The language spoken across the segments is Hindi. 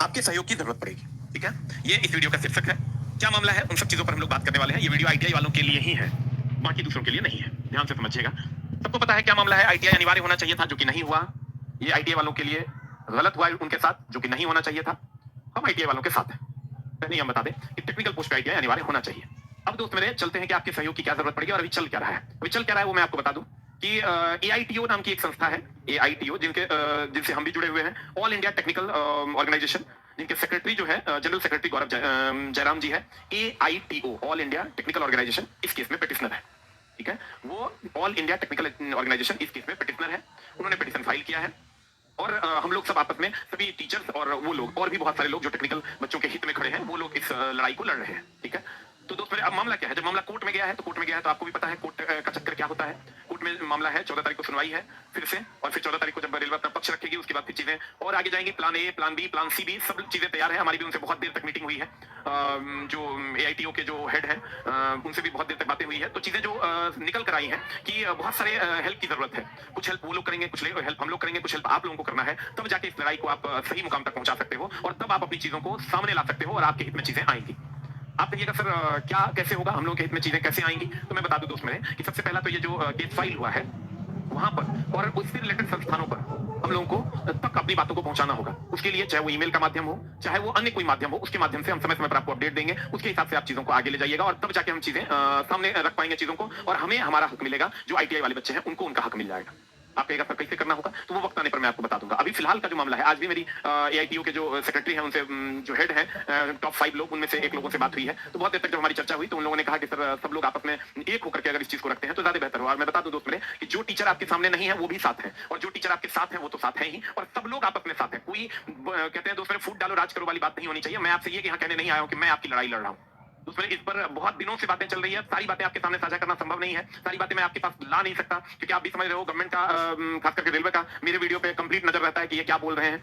आपके सहयोग की जरूरत पड़ेगी। ठीक है, ये इस वीडियो का शीर्षक है। क्या मामला है, उन सब चीजों पर हम लोग बात करने वाले हैं। ये वीडियो आईटीआई वालों के लिए ही है, बाकी दूसरों के लिए नहीं है। ध्यान से समझिएगा। सबको पता है क्या मामला है। आईटीआई अनिवार्य होना चाहिए था, जो कि नहीं हुआ। ये आईटीआई वालों के लिए गलत हुआ उनके साथ, जो कि नहीं होना चाहिए था। हम आईटीआई वालों के साथ हैं। पहले हम बता दें कि टेक्निकल पोस्ट पे आईटीआई अनिवार्य होना चाहिए। अब दोस्त मेरे चलते हैं कि आपके सहयोग की क्या जरूरत पड़ेगी और अभी चल क्या रहा है। अभी चल क्या रहा है वो मैं आपको बता दूं कि एआईटीओ नाम की एक संस्था है। एआईटीओ जिनसे हम भी जुड़े हुए हैं, ऑल इंडिया टेक्निकल ऑर्गेनाइजेशन, जिनके सेक्रेटरी जो है जनरल सेक्रेटरी गौरव जयराम जी है। एआईटीओ ऑल इंडिया टेक्निकल ऑर्गेनाइजेशन इस केस में पिटिशनर है। ठीक है, वो ऑल इंडिया टेक्निकल ऑर्गेनाइजेशन इस केस में पिटिशनर है। उन्होंने पिटिशन फाइल किया है और हम लोग सब आपस में, सभी टीचर्स और वो लोग और भी बहुत सारे लोग जो टेक्निकल बच्चों के हित में खड़े हैं, वो लोग इस लड़ाई को लड़ रहे हैं। ठीक है, तो दोस्त मेरे अब मामला क्या है। जब मामला कोर्ट में गया है तो कोर्ट में गया है तो आपको भी पता है कोर्ट का चक्कर क्या होता है। कोर्ट में मामला है, 14 तारीख को सुनवाई है फिर से, और फिर 14 तारीख को जब रेलवे अपना पक्ष रखेगी उसके बाद फिर चीजें और आगे जाएंगी। Plan A, plan B, plan C भी सब चीजें तैयार है। हमारी भी उनसे बहुत देर तक मीटिंग हुई है। जो एआईटीओ के जो हेड है उनसे भी बहुत देर तक बातें हुई है। तो चीजें जो निकल कर आई हैं कि बहुत सारे हेल्प की जरूरत है। कुछ हेल्प वो लोग करेंगे, कुछ हेल्प हम लोग करेंगे, कुछ हेल्प आप लोगों को करना है। तब जाके इस लड़ाई को आप सही मुकाम तक पहुंचा सकते हो और तब आप अपनी चीजों को सामने ला सकते हो और आपके हित में चीजें आएंगी। आप कहिएगा सर क्या कैसे होगा, हम लोगों के हित में चीजें कैसे आएंगी। तो मैं बता दूं दोस्त मेरे कि सबसे पहला तो ये जो केस फाइल हुआ है वहां पर और उससे रिलेटेड संस्थानों पर हम लोगों को तक अपनी बातों को पहुंचाना होगा। उसके लिए चाहे वो ईमेल का माध्यम हो, चाहे वो अन्य कोई माध्यम हो, उसके माध्यम से हम समय समय पर आपको अपडेट देंगे। उसके हिसाब से आप चीजों को आगे ले जाइएगा और तब जाके हम चीजें सामने रख पाएंगे चीजों को, और हमें हमारा हक मिलेगा। जो आईटीआई वाले बच्चे हैं उनको उनका हक मिल जाएगा। आप कहेगा सर कैसे करना होगा, तो वो वक्त आने पर मैं आपको बता दूंगा। अभी फिलहाल का जो मामला है, आज भी मेरी एआईटीओ के जो सेक्रेटरी हैं उनसे जो हेड है टॉप 5 लोग, उनमें से एक लोगों से बात हुई है। तो बहुत देर तक जब हमारी चर्चा हुई तो उन लोगों ने कहा कि सर सब लोग आपस में एक होकर के अगर इस चीज को रखते हैं तो ज्यादा बेहतर होगा। और मैं बता दूं दोस्त मेरे कि जो टीचर आपके सामने नहीं है वो भी साथ है, और जो टीचर आपके साथ है वो तो साथ है ही, और सब लोग आपस में साथ है। कोई कहते हैं दोस्त मेरे फूट डालो राज करो वाली बात नहीं होनी चाहिए। मैं आपसे ये यहाँ कहने नहीं आया हूँ कि मैं आपकी लड़ाई लड़ रहा हूँ। उसमें इस पर बहुत दिनों से बातें चल रही है। सारी बातें आपके सामने साझा करना संभव नहीं है, सारी बातें मैं आपके पास ला नहीं सकता, क्योंकि आप भी समझ रहे हो गवर्नमेंट का खास करके रेलवे का मेरे वीडियो पे कंप्लीट नजर रहता है कि ये क्या बोल रहे हैं।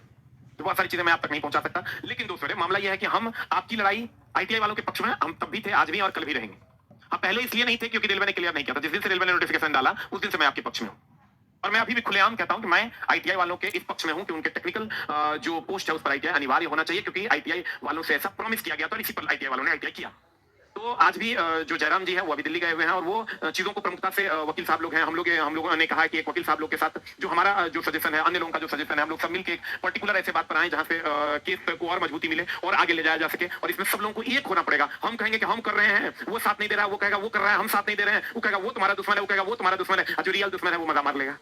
तो बहुत सारी चीजें मैं आप तक नहीं पहुंचा सकता। लेकिन दोस्तों मामला यह है कि हम आपकी लड़ाई आईटीआई वालों के पक्ष में हम तब भी थे, आज भी और कल भी रहेंगे। हम पहले इसलिए नहीं थे क्योंकि रेलवे ने क्लियर नहीं किया था। जिस दिन से रेलवे ने नोटिफिकेशन डाला उस दिन से मैं आपके पक्ष में हूं, और मैं अभी भी खुलेआम कहता हूं कि मैं आईटीआई वालों के इस पक्ष में हूं कि उनके टेक्निकल जो पोस्ट है उस पर आईटीआई अनिवार्य होना चाहिए, क्योंकि आईटीआई वालों से ऐसा प्रॉमिस किया गया था और इसी पर आईटीआई वालों ने आईटीआई किया। तो आज भी जो जयराम जी हैं वो अभी दिल्ली गए हुए हैं, और वो चीजों को प्रमुखता से वकील साहब लोग हैं, हम लोगों ने कहा है कि एक वकील साहब लोग के साथ जो हमारा जो सजेशन है, अन्य लोगों का जो सजेशन है, हम लोग सब मिलकर एक पर्टिकुलर ऐसे बात पर आए जहां से केस को और मजबूती मिले और आगे ले जाया जा सके। और इसमें सब लोगों को एक होना पड़ेगा। हम कहेंगे कि हम कर रहे हैं, वो साथ नहीं दे रहा है, वो कहेगा वो कर रहा है, हम साथ नहीं दे रहे हैं, वो कहेगा वो तुम्हारा दुश्मन है, वो कहेगा वो तुम्हारा दुश्मन है, जो रियल दुश्मन है वो मजा मार लेगा।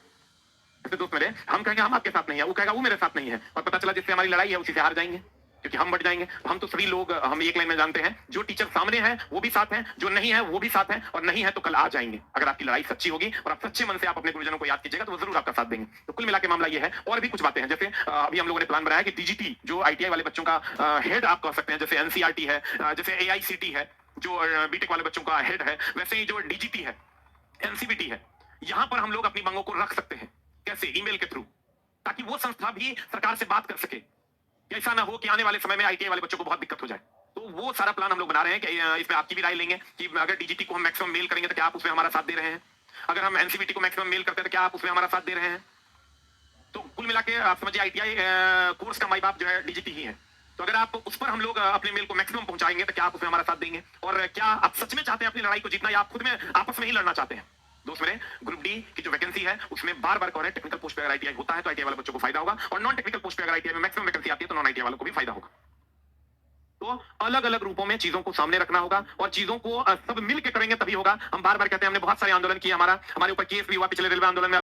दोस्त मेरे हम कहेंगे हम आपके साथ नहीं है, वो कहेगा वो मेरे साथ नहीं है, और पता चला जिससे हमारी लड़ाई है उसी से हार जाएंगे, क्योंकि हम बढ़ जाएंगे। हम तो सभी लोग हम एक लाइन में जानते हैं, जो टीचर सामने हैं वो भी साथ हैं, जो नहीं है वो भी साथ हैं, और नहीं है तो कल आ जाएंगे। अगर आपकी लड़ाई सच्ची होगी और आप सच्चे मन से आप अपने गुरुजनों को याद कीजिएगा तो वो जरूर आपका साथ देंगे। तो कुल मिला के मामला ये है। और भी कुछ बातें हैं, जैसे अभी हम लोगों ने प्लान बनाया कि डीजीटी जो आईटीआई वाले बच्चों का हेड आप कह सकते हैं, जैसे एनसीईआरटी है, जैसे एआईसीटी है जो बीटेक वाले बच्चों का हेड है, वैसे ही जो डीजीटी है, एनसीबीटी है, यहां पर हम लोग अपनी मांगों को रख सकते हैं। कैसे? ईमेल के थ्रू, ताकि वो संस्था भी सरकार से बात कर सके। ऐसा ना हो कि आने वाले समय में आईटीआई वाले बच्चों को बहुत दिक्कत हो जाए। तो वो सारा प्लान हम लोग बना रहे हैं कि इसमें आपकी भी राय लेंगे कि अगर डीजीटी को हम मैक्सिमम मेल करेंगे तो क्या आप उसमें हमारा साथ दे रहे हैं? अगर हम एनसीबीटी को मैक्सिमम मेल करते हैं तो क्या आप उसमें हमारा साथ दे रहे हैं? तो कुल मिला के आप समझिए आईटीआई कोर्स का माई बाप जो है डीजीटी ही है। तो अगर आप उस पर हम लोग अपने मेल को मैक्सिमम पहुंचाएंगे तो क्या आप उसमें हमारा साथ देंगे? और क्या आप सच में चाहते हैं अपनी लड़ाई को जीतना, या आप खुद में आपस में ही लड़ना चाहते हैं? दोस्त मेरे ग्रुप डी की जो वैकेंसी है उसमें बार बार कह रहे हैं टेक्निकल पोस्ट पे अगर आईटीआई होता है तो आईटीआई वाले बच्चों को फायदा होगा, और नॉन टेक्निकल पोस्ट पे अगर आईटीआई में मैक्सिमम वैकेंसी आती है तो नॉन आईटीआई वालों को भी फायदा होगा। तो अलग अलग रूपों में चीजों को सामने रखना होगा, और चीजों को सब मिल के करेंगे तभी होगा। हम बार बार कहते हैं, हमने बहुत सारे आंदोलन किए, हमारे ऊपर केस भी हुआ पिछले रेलवे आंदोलन में।